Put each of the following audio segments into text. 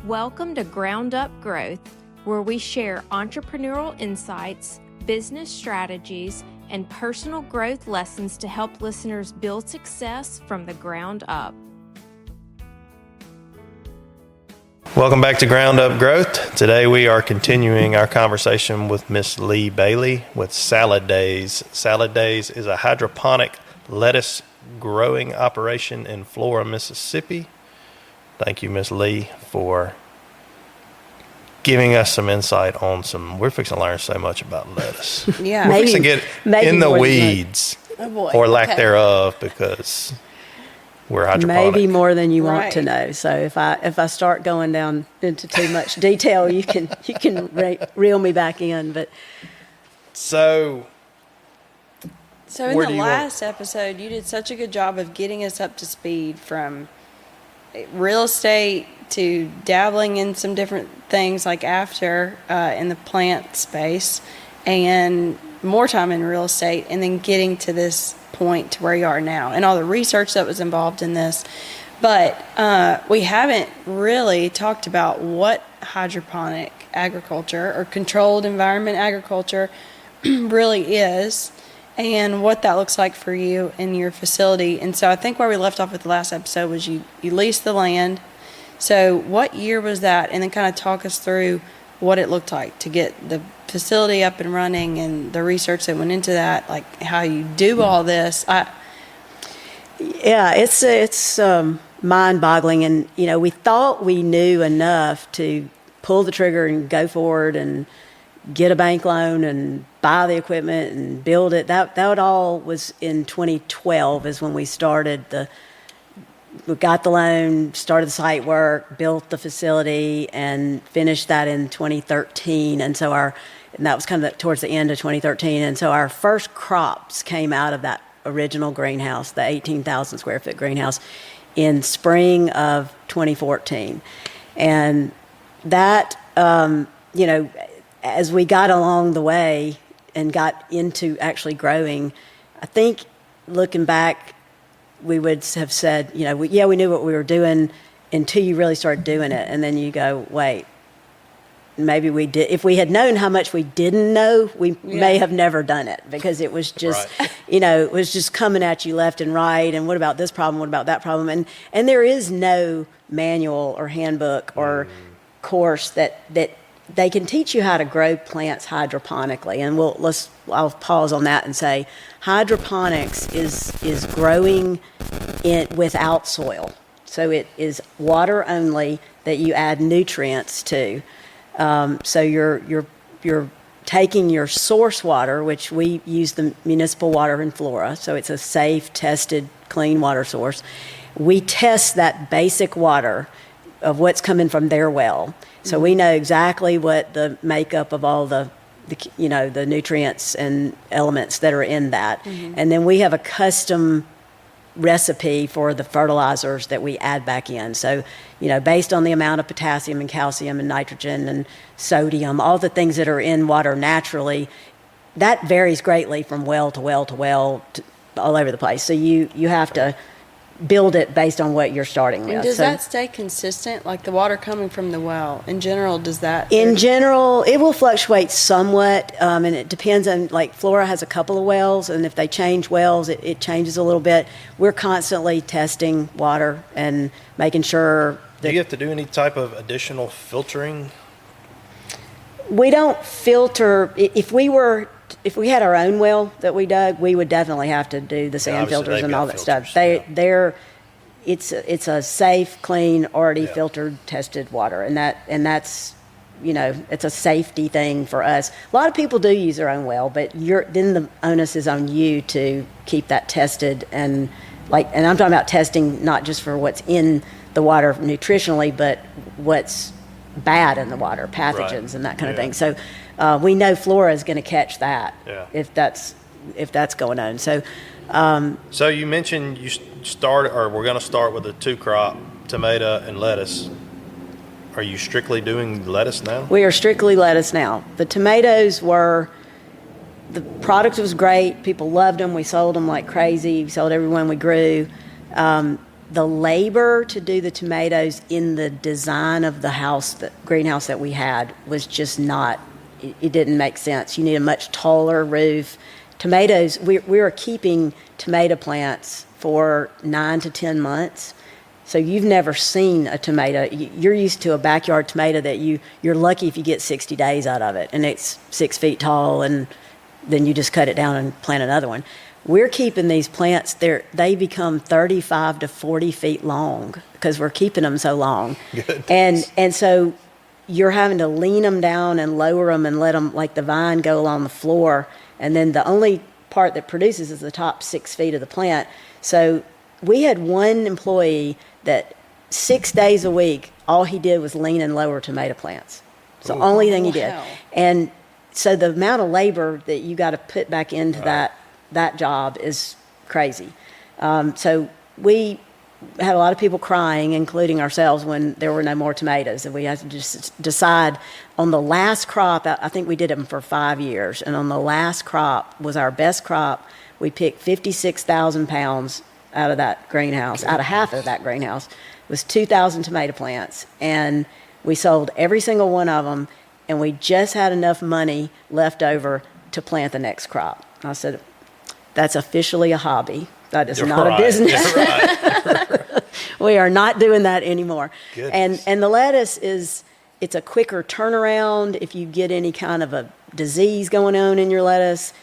Welcome to Ground Up Growth, where we share entrepreneurial insights, business strategies, and personal growth lessons to help listeners build success from the ground up. Welcome back to Ground Up Growth. Today we are continuing our conversation with Miss Leigh Bailey with Salad Days. Salad Days is a hydroponic lettuce growing operation in Flora, Mississippi. Thank you, Miss Leigh, for giving us some insight on we're fixing to learn so much about lettuce. Yeah. We're fixing to get in the weeds or lack thereof because we're hydroponic. Maybe more than you want to know. So if I start going down into too much detail, you can reel me back in. But So in the last episode, you did such a good job of getting us up to speed from real estate to dabbling in some different things like after in the plant space and more time in real estate, and then getting to this point to where you are now and all the research that was involved in this. But we haven't really talked about what hydroponic agriculture or controlled environment agriculture really is and what that looks like for you in your facility. And so I think where we left off with the last episode was you leased the land. So what year was that? And then kind of talk us through what it looked like to get the facility up and running and the research that went into that, like how you do all this. It's mind-boggling. And, we thought we knew enough to pull the trigger and go forward and get a bank loan and buy the equipment and build it. That all was in 2012 is when we started we got the loan, started the site work, built the facility, and finished that in 2013. And that was kind of towards the end of 2013. And so our first crops came out of that original greenhouse, the 18,000 square foot greenhouse, in spring of 2014. And that, as we got along the way and got into actually growing, I think looking back, we would have said, we knew what we were doing until you really started doing it. And then you go, wait, maybe we did. If we had known how much we didn't know, we may have never done it, because it was just, it was just coming at you left and right. And what about this problem? What about that problem? And there is no manual or handbook or course that they can teach you how to grow plants hydroponically. And I'll pause on that and say hydroponics is growing it without soil. So it is water only that you add nutrients to. So you're taking your source water, which we use the municipal water in Flora, so it's a safe, tested, clean water source. We test that basic water of what's coming from their well. So we know exactly what the makeup of all the nutrients and elements that are in that. Mm-hmm. And then we have a custom recipe for the fertilizers that we add back in. So, based on the amount of potassium and calcium and nitrogen and sodium, all the things that are in water naturally, that varies greatly from well to well to well all over the place. So you have to build it based on what you're starting with. And does that stay consistent? Like the water coming from the well, in general, does that? In general, it will fluctuate somewhat, and it depends on, like Flora has a couple of wells, and if they change wells, it changes a little bit. We're constantly testing water and making sure that... Do you have to do any type of additional filtering? We don't filter. If we had our own well that we dug, we would definitely have to do the sand filters and all that stuff. It's a safe, clean, already filtered, tested water, and that's it's a safety thing for us. A lot of people do use their own well, but then the onus is on you to keep that tested and I'm talking about testing not just for what's in the water nutritionally, but what's bad in the water, pathogens and that kind of thing. So we know Flora is going to catch that if that's going on. So so you mentioned we're going to start with a 2-crop, tomato and lettuce. Are you strictly doing lettuce now? We are strictly lettuce now. The tomatoes the product was great. People loved them. We sold them like crazy. We sold every one we grew. the labor to do the tomatoes in the design of the house, the greenhouse that we had, was just not, it didn't make sense. You need a much taller roof. Tomatoes, we were keeping tomato plants for 9 to 10 months. So you've never seen a tomato. You're used to a backyard tomato that you're lucky if you get 60 days out of it, and it's 6 feet tall, and then you just cut it down and plant another one. We're keeping these plants, they become 35 to 40 feet long because we're keeping them so long. And so you're having to lean them down and lower them and let them, like the vine, go along the floor. And then the only part that produces is the top 6 feet of the plant. So we had one employee that 6 days a week, all he did was lean and lower tomato plants. It's the only thing he did. And so the amount of labor that you got to put back into that job is crazy. So we had a lot of people crying, including ourselves, when there were no more tomatoes. And we had to just decide on the last crop. I think we did them for 5 years. And on the last crop was our best crop. We picked 56,000 pounds out of that greenhouse, out of half of that greenhouse. It was 2,000 tomato plants. And we sold every single one of them. And we just had enough money left over to plant the next crop. I said, that's officially a hobby. That is not a business. We are not doing that anymore. And the lettuce it's a quicker turnaround. If you get any kind of a disease going on in your lettuce,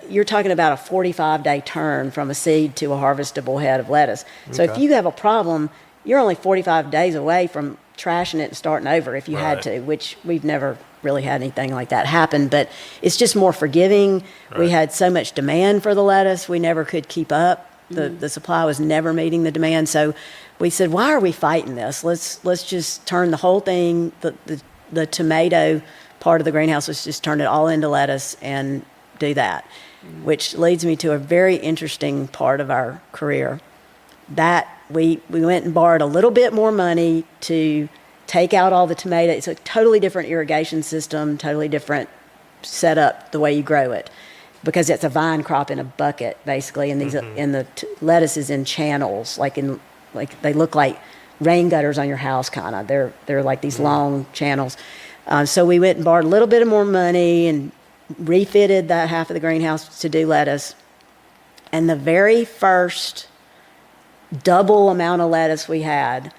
you're talking about a 45-day turn from a seed to a harvestable head of lettuce. So if you have a problem, you're only 45 days away from trashing it and starting over if you had to, which we've never really had anything like that happen, but it's just more forgiving. We had so much demand for the lettuce, we never could keep up. The supply was never meeting the demand. So we said, why are we fighting this? Let's just turn the whole thing, the tomato part of the greenhouse, let's just turn it all into lettuce and do that, which leads me to a very interesting part of our career. That we went and borrowed a little bit more money to take out all the tomatoes. It's a totally different irrigation system, totally different setup, the way you grow it, because it's a vine crop in a bucket, basically, and these and the lettuce is in channels, like they look like rain gutters on your house, kind of. They're like these long channels. So we went and borrowed a little bit of more money and refitted that half of the greenhouse to do lettuce. And the very first double amount of lettuce we had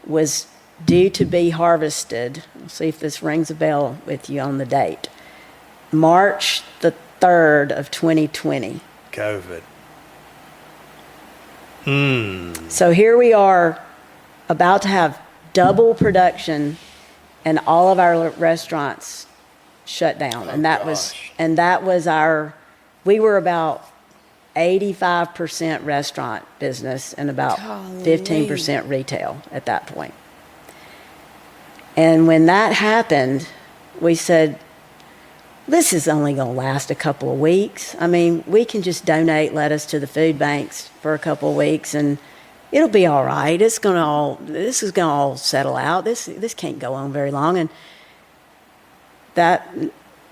was due to be harvested. Let's see if this rings a bell with you on the date. March the 3rd of 2020. COVID. So here we are about to have double production and all of our restaurants shut down. And that was we were about 85% restaurant business and about 15% retail at that point. And when that happened, we said, this is only going to last a couple of weeks. I mean, we can just donate lettuce to the food banks for a couple of weeks and it'll be all right. This is going to all settle out. This can't go on very long. And that,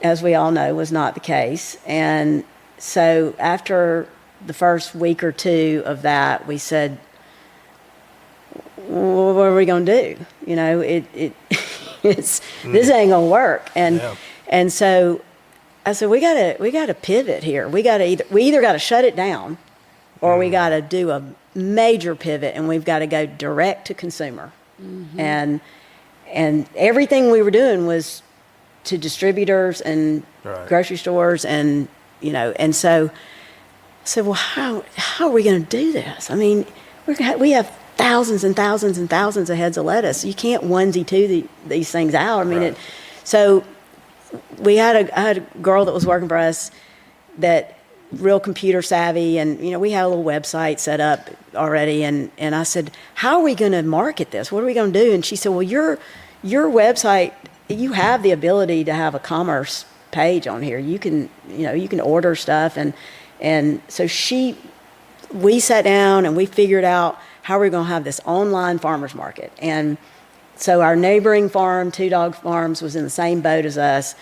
as we all know, was not the case. And so after the first week or two of that, we said, well, what are we going to do? You know, this ain't going to work. And so I said, we got to pivot here. We either got to shut it down or we got to do a major pivot, and we've got to go direct to consumer. And everything we were doing was to distributors and grocery stores, and and so I said, well, how are we going to do this? I mean, we have thousands and thousands and thousands of heads of lettuce. You can't onesie-two these things out. I mean, so I had a girl that was working for us that real computer savvy, and we had a little website set up already, and I said, how are we going to market this? What are we going to do? And she said, well, your website, you have the ability to have a commerce page on here. You can order stuff, and so we sat down and we figured out how we're going to have this online farmers market. And so our neighboring farm, Two Dog Farms, was in the same boat as us.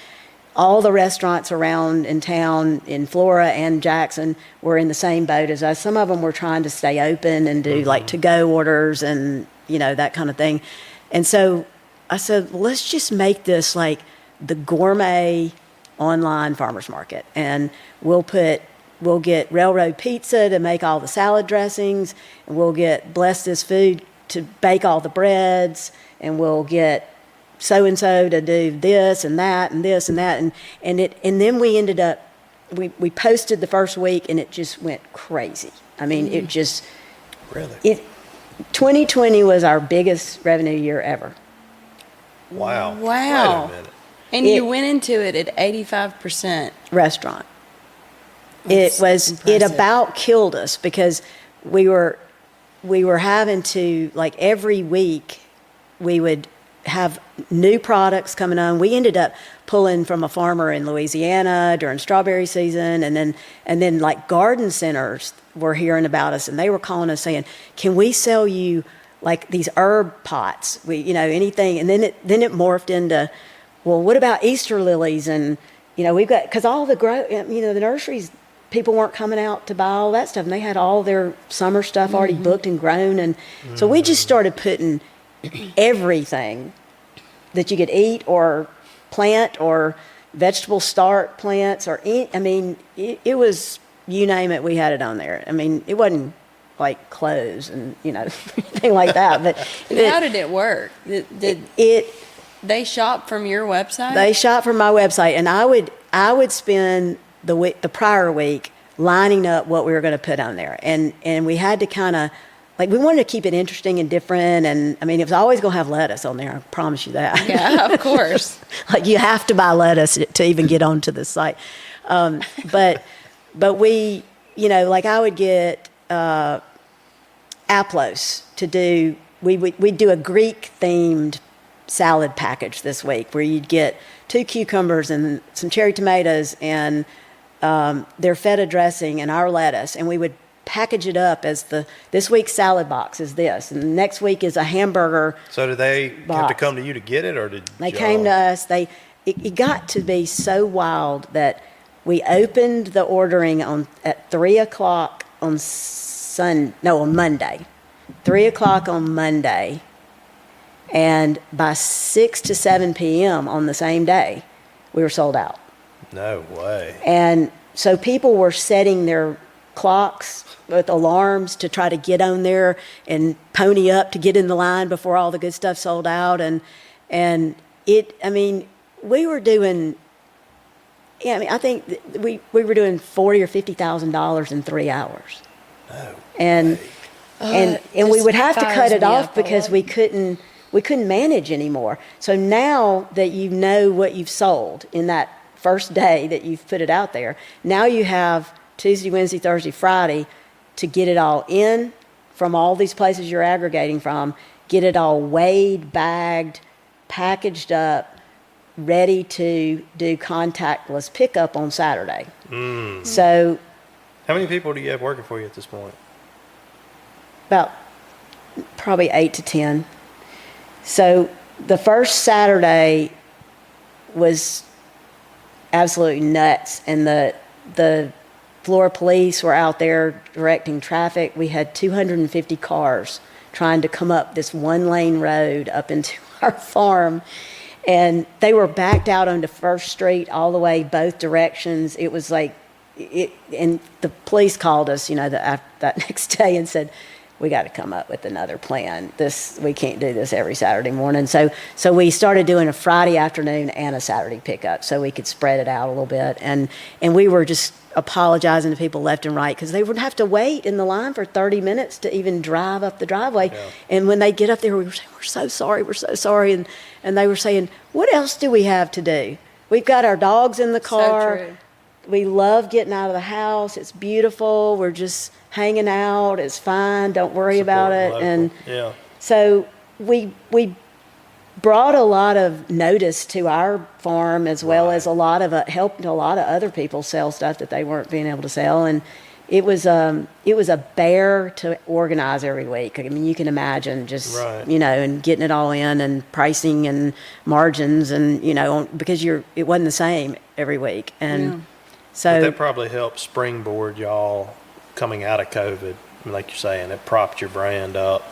all the restaurants around in town, in Flora and Jackson, were in the same boat as us. Some of them were trying to stay open and do like to-go orders and, that kind of thing. And so I said, well, let's just make this like the gourmet online farmers market. And we'll get Railroad Pizza to make all the salad dressings, and we'll get Bless This Food to bake all the breads, and we'll get so-and-so to do this and that and this and that. And then we ended up, we posted the first week, and it just went crazy. I mean, it just... Really? 2020 was our biggest revenue year ever. Wow. Wow. Wait a minute. And you went into it at 85%. Restaurant. That's It impressive. about killed us because we were having to, like, every week we would have new products coming on. We ended up pulling from a farmer in Louisiana during strawberry season, and then like garden centers were hearing about us, and they were calling us saying, "Can we sell you like these herb pots? Anything." And then it morphed into, well, what about Easter lilies? And we've got, because all the the nurseries, people weren't coming out to buy all that stuff, and they had all their summer stuff already booked and grown, and so we just started putting everything that you could eat or plant or vegetable start plants or it was, you name it, we had it on there. I mean, it wasn't like clothes and anything like that, but How did it work? Did they shop from your website? They shop from my website, and I would spend the prior week lining up what we were going to put on there, and we had to kind of, like, we wanted to keep it interesting and different, and I mean, it was always going to have lettuce on there. I promise you that. Yeah, of course. Like, you have to buy lettuce to even get onto the site. But we, like, I would get Aplos to do. We'd do a Greek themed salad package this week where you'd get 2 cucumbers and some cherry tomatoes and their feta dressing and our lettuce, and we would package it up as this week's salad box is this, and next week is a hamburger. So did they have to box. come to you to get it, or did They y'all- came to us. It got to be so wild that we opened the ordering at 3:00 on Monday, 3:00 on Monday, and by 6 to 7 p.m. on the same day, we were sold out. No way. And so people were setting their clocks with alarms to try to get on there and pony up to get in the line before all the good stuff sold out. And we were doing, I think we were doing $40,000 or $50,000 in 3 hours. No. And we would have to cut fires it me off up because already. we couldn't manage anymore. So now that you know what you've sold in that first day that you've put it out there, now you have Tuesday, Wednesday, Thursday, Friday to get it all in from all these places you're aggregating from, get it all weighed, bagged, packaged up, ready to do contactless pickup on Saturday. So How many people do you have working for you at this point? about probably 8 to 10. So the first Saturday was absolutely nuts, and the Flora police were out there directing traffic. We had 250 cars trying to come up this one-lane road up into our farm, and they were backed out onto First Street all the way both directions. It was like, and the police called us, that next day and said, "We got to come up with another plan. We can't do this every Saturday morning." So we started doing a Friday afternoon and a Saturday pickup so we could spread it out a little bit. And we were just apologizing to people left and right because they would have to wait in the line for 30 minutes to even drive up the driveway. Yeah. And when they get up there, we were saying, "We're so sorry." And they were saying, "What else do we have to do? We've got our dogs in the car. So true. We love getting out of the house. It's beautiful. We're just hanging out. It's fine. Don't worry about it." Support local. And yeah. so we brought a lot of notice to our farm, as well as helped a lot of other people sell stuff that they weren't being able to sell. And it was a bear to organize every week. I mean, you can imagine just, Right. and getting it all in and pricing and margins and, because it wasn't the same every week. And But so, that probably helped springboard y'all coming out of COVID. I mean, like you're saying, it propped your brand up.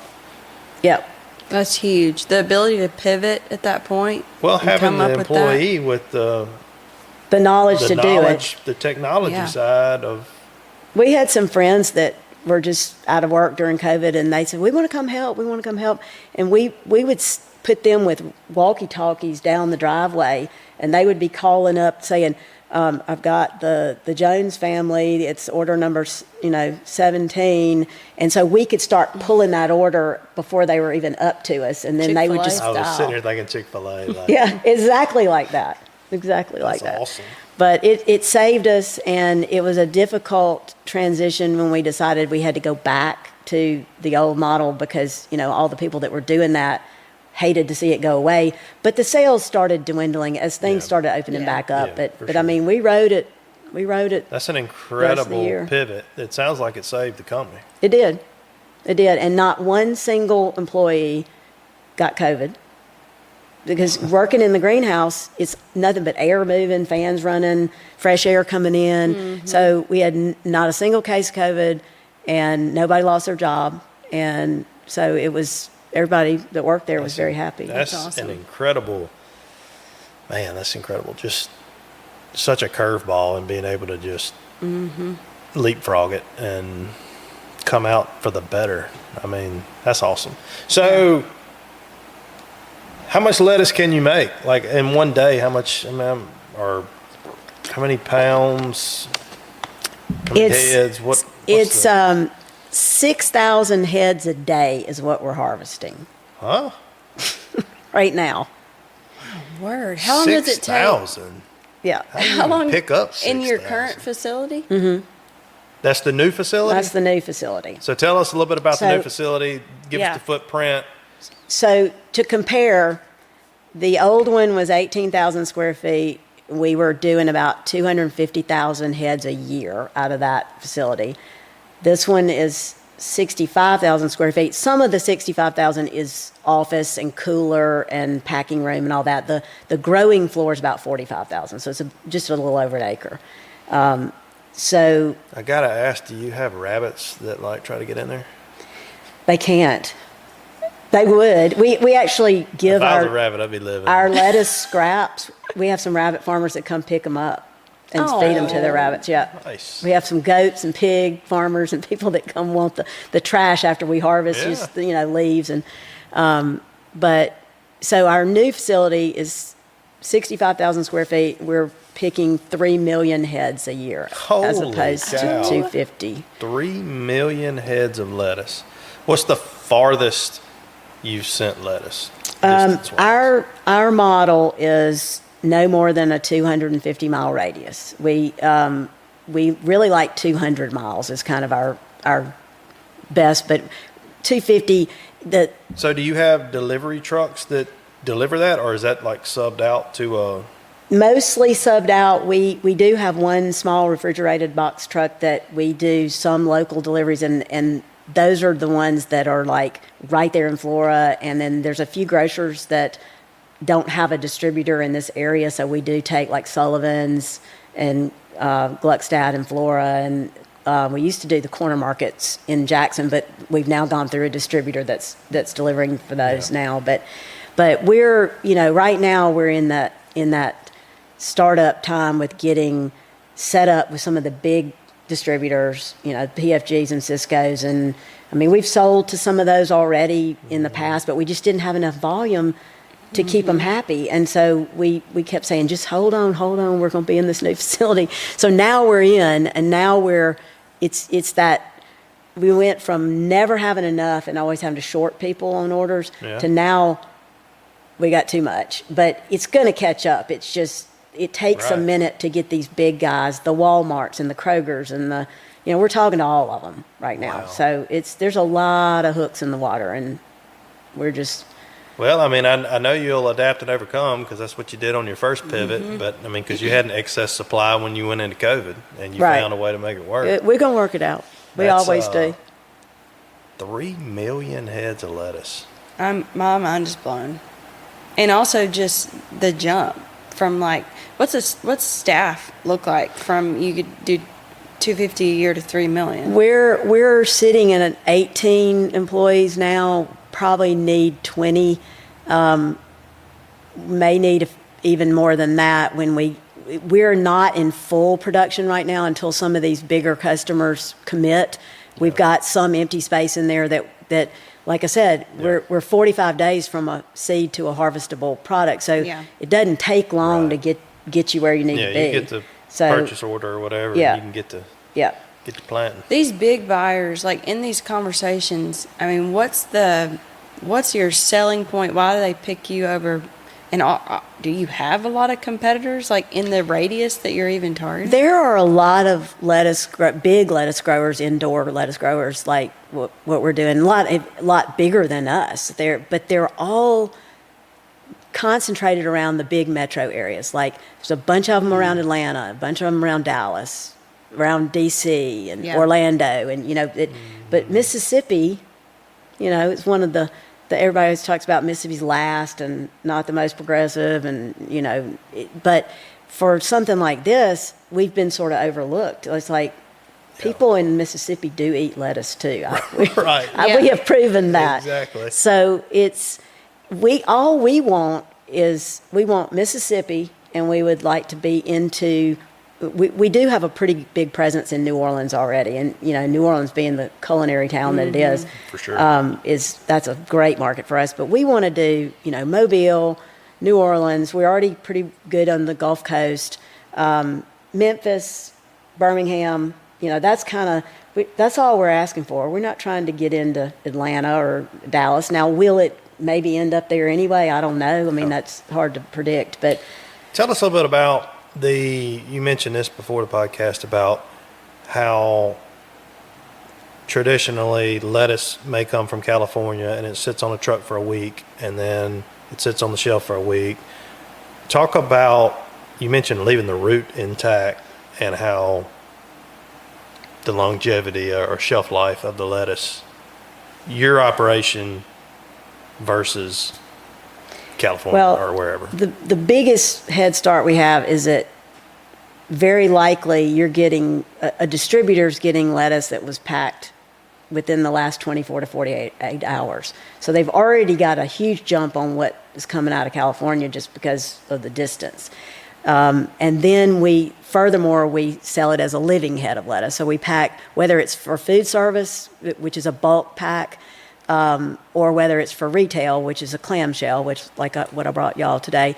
yep. That's huge. The ability to pivot at that point. Well, and having come the up with that. employee with the The to knowledge, do it. the technology Yeah. side of, We had some friends that were just out of work during COVID, and they said, "We want to come help. We want to come help." And we would put them with walkie-talkies down the driveway, and they would be calling up saying, "I've got the Jones family. It's order number 17," and so we could start pulling that order before they were even up to us, and then they would just I was Style. sitting here thinking Chick-fil-A. Like, yeah, exactly like that. Exactly like that's that. awesome. But it saved us, and it was a difficult transition when we decided we had to go back to the old model because, all the people that were doing that hated to see it go away. But the sales started dwindling as things Yeah. started opening Yeah. back up. Yeah, but for I mean, we rode it. That's an year. incredible pivot. It sounds like it saved the company. It did. It did. And not one single employee got COVID. Because working in the greenhouse, it's nothing but air moving, fans running, fresh air coming in. So we had not a single case of COVID, and nobody lost their job. And so it was, everybody that worked there was very happy. That's awesome. an incredible, man, that's incredible. Just such a curveball and being able to just leapfrog it and come out for the better. I mean, that's awesome. So, how much lettuce can you make? Like in one day, how much, or how many pounds? How many heads? What's It's the- 6,000 heads a day is what we're harvesting huh? right now. Word. How long does it take? 6,000. Yeah. How long pick up in your 6,000? current facility? That's the new facility? That's the new facility. So tell us a little bit about the new So- facility. Give Yeah. us the footprint. So to compare, the old one was 18,000 square feet. We were doing about 250,000 heads a year out of that facility. This one is 65,000 square feet. Some of the 65,000 is office and cooler and packing room and all that. The growing floor is about 45,000, so it's just a little over an acre. So I gotta ask, do you have rabbits that like try to get in there? they can't. They would. We actually give If I was a our rabbit, I'd be living. our lettuce scraps. We have some rabbit farmers that come pick them up and feed them to their rabbits. Yeah. Nice. We have some goats and pig farmers and people that come want the trash after we harvest, Yeah. just leaves and but so our new facility is 65,000 square feet. We're picking 3 million heads a year as Holy opposed cow. to 250. 3 million heads of lettuce. What's the farthest you've sent lettuce? distance-wise? Our model is no more than a 250-mile radius. We really like 200 miles is kind of our best, but 250. So do you have delivery trucks that deliver that, or is that like subbed out to a? Mostly subbed out. We do have one small refrigerated box truck that we do some local deliveries, and those are the ones that are like right there in Flora. And then there's a few grocers that don't have a distributor in this area, so we do take like Sullivan's and Gluckstadt and Flora, and we used to do the corner markets in Jackson, but we've now gone through a distributor that's delivering for those now. But we're right now we're in that startup time with getting set up with some of the big distributors, PFGs and Cisco's, and I mean we've sold to some of those already in the past, but we just didn't have enough volume to keep them happy. And so we kept saying, just hold on, we're going to be in this new facility. So now we're in, and now it's that we went from never having enough and always having to short people on orders to now we got too much. But it's going to catch up. It's just, it takes a Right. minute to get these big guys, the Walmarts and the Krogers and we're talking to all of them right now. Wow. So there's a lot of hooks in the water, and we're just, Well, I mean, I know you'll adapt and overcome because that's what you did on your first pivot. But I mean, because you had an excess supply when you went into COVID, and you Right. found a way to make it work. we're going to work it out. We That's, always do. 3 million heads of lettuce. My mind is blown. And also just the jump from like, what's staff look like from, you could do 250 a year to 3 million? We're sitting at 18 employees now, probably need 20, may need even more than that when we're not in full production right now until some of these bigger customers commit. We've got some empty space in there that like I said, we're 45 days from a seed to a harvestable product. So it doesn't take long to get you where you need to be. Yeah, you get the purchase order or whatever, and you can get to planting. These big buyers, like in these conversations, I mean, what's your selling point? Why do they pick you over? And do you have a lot of competitors, like in the radius that you're even targeting? There are a lot of big lettuce growers, indoor lettuce growers, like what we're doing. A lot bigger than us. But they're all concentrated around the big metro areas. Like there's a bunch of them around Atlanta, a bunch of them around Dallas, around DC and Orlando, and but Mississippi, it's one of the everybody always talks about Mississippi's last and not the most progressive, and but for something like this, we've been sort of overlooked. It's like people in Mississippi do eat lettuce too. We have proven that. Exactly. So all we want is Mississippi, and we would like to be into. We do have a pretty big presence in New Orleans already, and New Orleans being the culinary town that it is, for sure, that's a great market for us. But we want to do Mobile, New Orleans. We're already pretty good on the Gulf Coast, Memphis, Birmingham. That's all we're asking for. We're not trying to get into Atlanta or Dallas. Now, will it maybe end up there anyway? I don't know. I mean, that's hard to predict. But tell us a little bit about you mentioned this before the podcast about how traditionally lettuce may come from California and it sits on a truck for a week and then it sits on the shelf for a week. Talk about, you mentioned leaving the root intact and how the longevity or shelf life of the lettuce, your operation versus California or wherever. The biggest head start we have is that very likely you're getting a distributor's getting lettuce that was packed within the last 24 to 48 hours. So they've already got a huge jump on what is coming out of California just because of the distance. And then furthermore, we sell it as a living head of lettuce. So we pack, whether it's for food service, which is a bulk pack, or whether it's for retail, which is a clamshell, which like what I brought y'all today,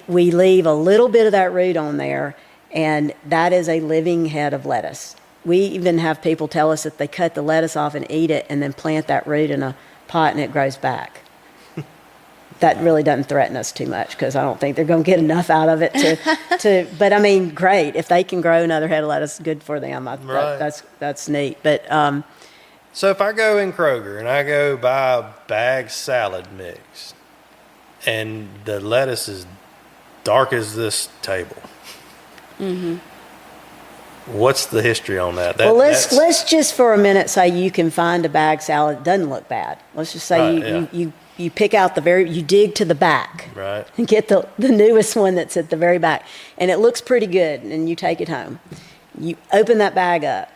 we leave a little bit of that root on there, and that is a living head of lettuce. We even have people tell us that they cut the lettuce off and eat it and then plant that root in a pot and it grows back. That really doesn't threaten us too much because I don't think they're going to get enough out of it to but I mean, great. If they can grow another head of lettuce, good for them. That's neat. But so if I go in Kroger and I go buy a bag salad mix and the lettuce is dark as this table, what's the history on that? Let's just for a minute say you can find a bag salad that doesn't look bad. Let's just say you pick out you dig to the back, right, and get the newest one that's at the very back, and it looks pretty good, and you take it home. You open that bag up,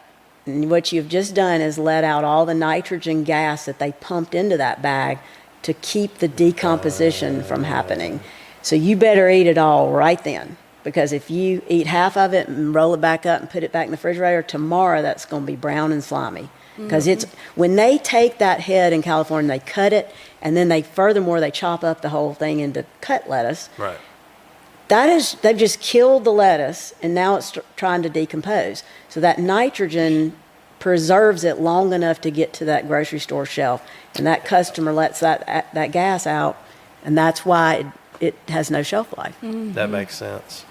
and what you've just done is let out all the nitrogen gas that they pumped into that bag to keep the decomposition from happening. So you better eat it all right then, because if you eat half of it and roll it back up and put it back in the refrigerator, tomorrow that's going to be brown and slimy. Because when they take that head in California, they cut it, and then they chop up the whole thing into cut lettuce. Right. They've just killed the lettuce, and now it's trying to decompose. So that nitrogen preserves it long enough to get to that grocery store shelf, and that customer lets that gas out, and that's why it has no shelf life. That makes sense.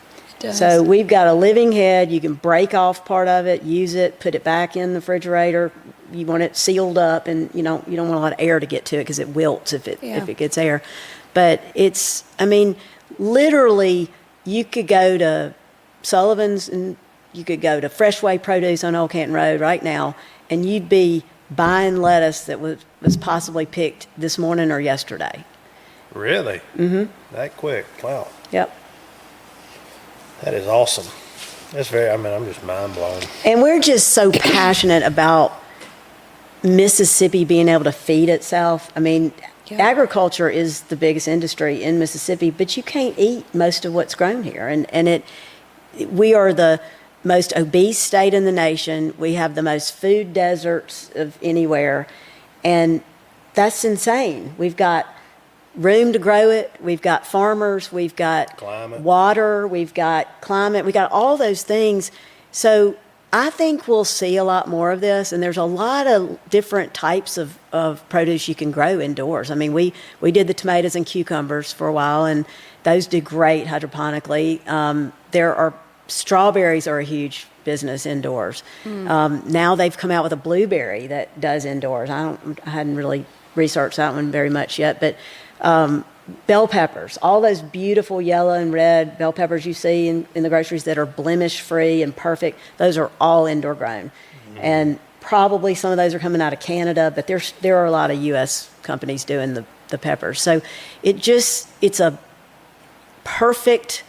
So we've got a living head. You can break off part of it, use it, put it back in the refrigerator. You want it sealed up, and you don't want a lot of air to get to it because it wilts if it gets air. But literally, you could go to Sullivan's and you could go to Freshway Produce on Old Canton Road right now, and you'd be buying lettuce that was possibly picked this morning or yesterday. Really? That quick? Wow. Yep. That is awesome. That's I'm just mind blown. And we're just so passionate about Mississippi being able to feed itself. I mean, agriculture is the biggest industry in Mississippi, but you can't eat most of what's grown here. We are the most obese state in the nation. We have the most food deserts of anywhere. And that's insane. We've got room to grow it. We've got farmers. We've got climate. Water. We've got climate. We've got all those things. So I think we'll see a lot more of this. And there's a lot of different types of produce you can grow indoors. I mean, we did the tomatoes and cucumbers for a while, and those do great hydroponically. Strawberries are a huge business indoors. Now they've come out with a blueberry that does indoors. I hadn't really researched that one very much yet, but bell peppers, all those beautiful yellow and red bell peppers you see in the groceries that are blemish free and perfect, those are all indoor grown. And probably some of those are coming out of Canada, but there are a lot of U.S. companies doing the peppers. So it's a perfect,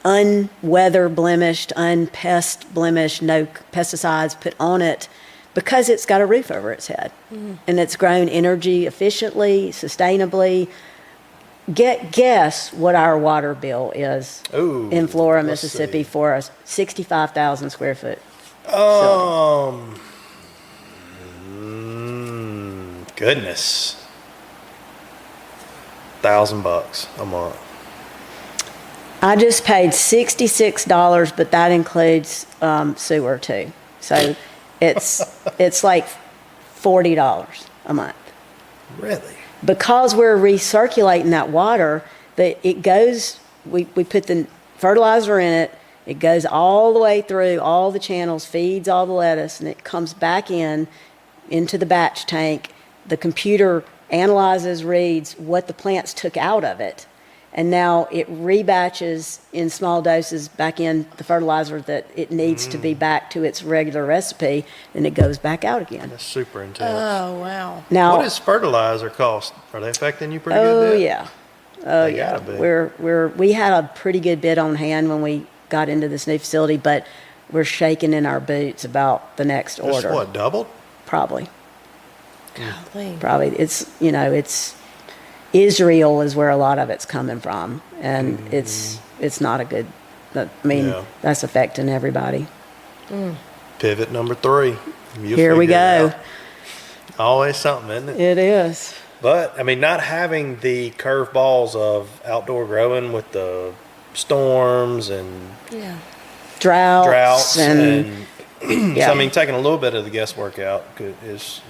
unweather blemished, unpest blemished, no pesticides put on it, because it's got a roof over its head. And it's grown energy efficiently, sustainably. Guess what our water bill is in Flora, Mississippi for a 65,000 square foot facility. Goodness. $1,000 a month. I just paid $66, but that includes sewer too. So it's like $40 a month. Really? Because we're recirculating that water, it goes. We put the fertilizer in it. It goes all the way through all the channels, feeds all the lettuce, and it comes back into the batch tank. The computer analyzes, reads what the plants took out of it, and now it rebatches in small doses back in the fertilizer that it needs to be back to its regular recipe, and it goes back out again. That's super intense. Oh, wow. Now, what does fertilizer cost? Are they affecting you pretty good? Oh yeah, They gotta be. We had a pretty good bid on hand when we got into this new facility, but we're shaking in our boots about the next order. What, doubled? Probably. Golly. Probably. It's Israel is where a lot of it's coming from, and it's not a good. That's affecting everybody. Pivot number 3. Here we go. Always something, isn't it? It is. But not having the curveballs of outdoor growing with the storms and droughts and yeah. So taking a little bit of the guesswork out is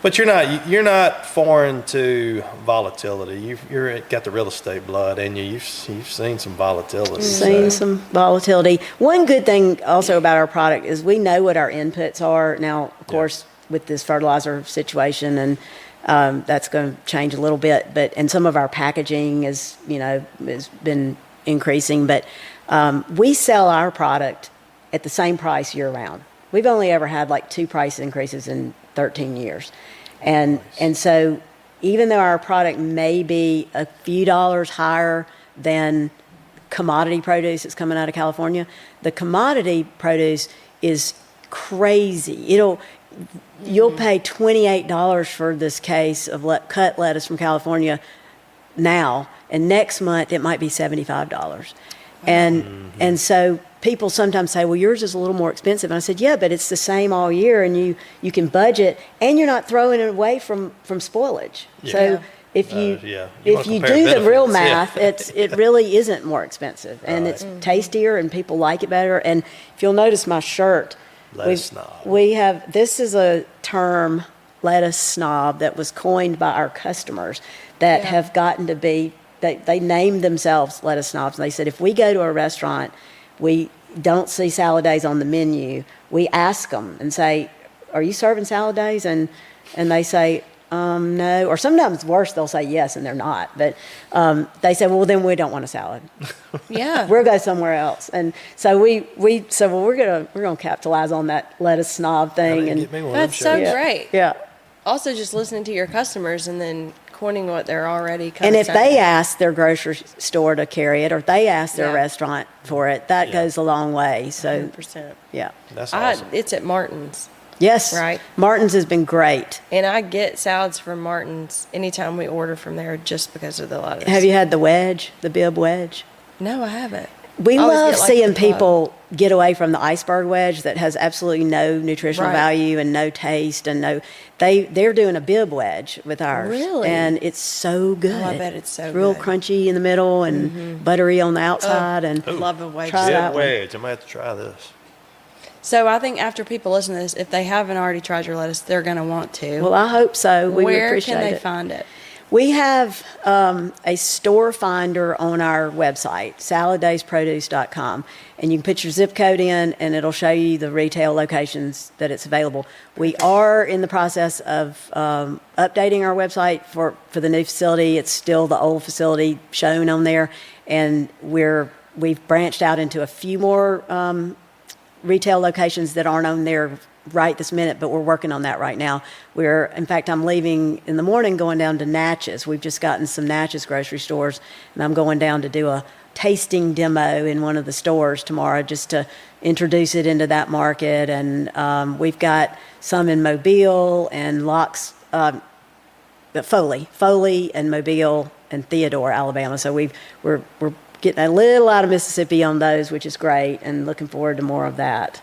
but you're not foreign to volatility. You've got the real estate blood in you. You've seen some volatility. Some volatility. One good thing also about our product is we know what our inputs are. Now, of course, with this fertilizer situation, and that's going to change a little bit. And some of our packaging has been increasing. But we sell our product at the same price year round. We've only ever had like 2 price increases in 13 years. And so even though our product may be a few dollars higher than commodity produce that's coming out of California, the commodity produce is crazy. You'll pay $28 for this case of cut lettuce from California now, and next month it might be $75. And so people sometimes say, well, yours is a little more expensive. And I said, yeah, but it's the same all year, and you can budget, and you're not throwing it away from spoilage. Yeah. So if you do the real math, it really isn't more expensive, and it's tastier, and people like it better. And if you'll notice my shirt, this is a term, lettuce snob, that was coined by our customers that have gotten to be, they named themselves lettuce snobs. And they said, if we go to a restaurant, we don't see salad days on the menu, we ask them and say, are you serving salad days? And they say, no. Or sometimes worse, they'll say yes and they're not. But they say, well, then we don't want a salad. Yeah. We'll go somewhere else. And so we said, well, we're gonna capitalize on that lettuce snob thing. And that's so great. Yeah. Also, just listening to your customers and then disappointing what they're already kind And of if saying. they ask their grocery store to carry it, or if they ask their Yeah. restaurant for it, that Yeah. goes a long way. So, 100%. yeah. That's awesome. It's at Martin's. Yes. Right. Martin's has been great. And I get salads from Martin's anytime we order from there just because of the lettuce. Have you had the wedge, the bib wedge? No, I haven't. We I always love get, like, seeing the club. people get away from the iceberg wedge that has absolutely no nutritional Right. value and no taste and no. They're doing a bib wedge with ours, Really? and it's so good. Oh, I bet it's so real good. crunchy in the middle and buttery on the outside. And Love a wedge. Try that Bib one. wedge. I'm going to have to try this. So I think after people listen to this, if they haven't already tried your lettuce, they're going to want to. well, I hope so. We would Where appreciate can they it. find it? We have a store finder on our website, saladdaysproduce.com, and you can put your zip code in, and it'll show you the retail locations that it's available. We are in the process of updating our website for the new facility. It's still the old facility shown on there, and we've branched out into a few more retail locations that aren't on there right this minute, but we're working on that right now. In fact, I'm leaving in the morning going down to Natchez. We've just gotten some Natchez grocery stores, and I'm going down to do a tasting demo in one of the stores tomorrow just to introduce it into that market. And we've got some in Mobile and Foley and Mobile and Theodore, Alabama. So we're getting a little out of Mississippi on those, which is great, and looking forward to more of that.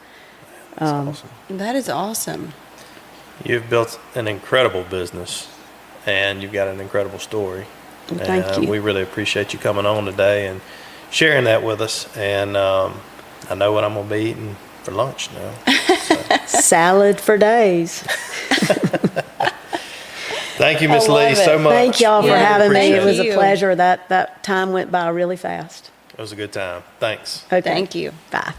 That's awesome. That is awesome. You've built an incredible business, and you've got an incredible story. Well, thank you. We really appreciate you coming on today and sharing that with us. And I know what I'm going to be eating for lunch now. Salad for days. Thank you, Miss I love Leigh, it. so much. Thank y'all for We having me. appreciate It was you. a pleasure. That time went by really fast. It was a good time. Thanks. Okay. Thank you. Bye.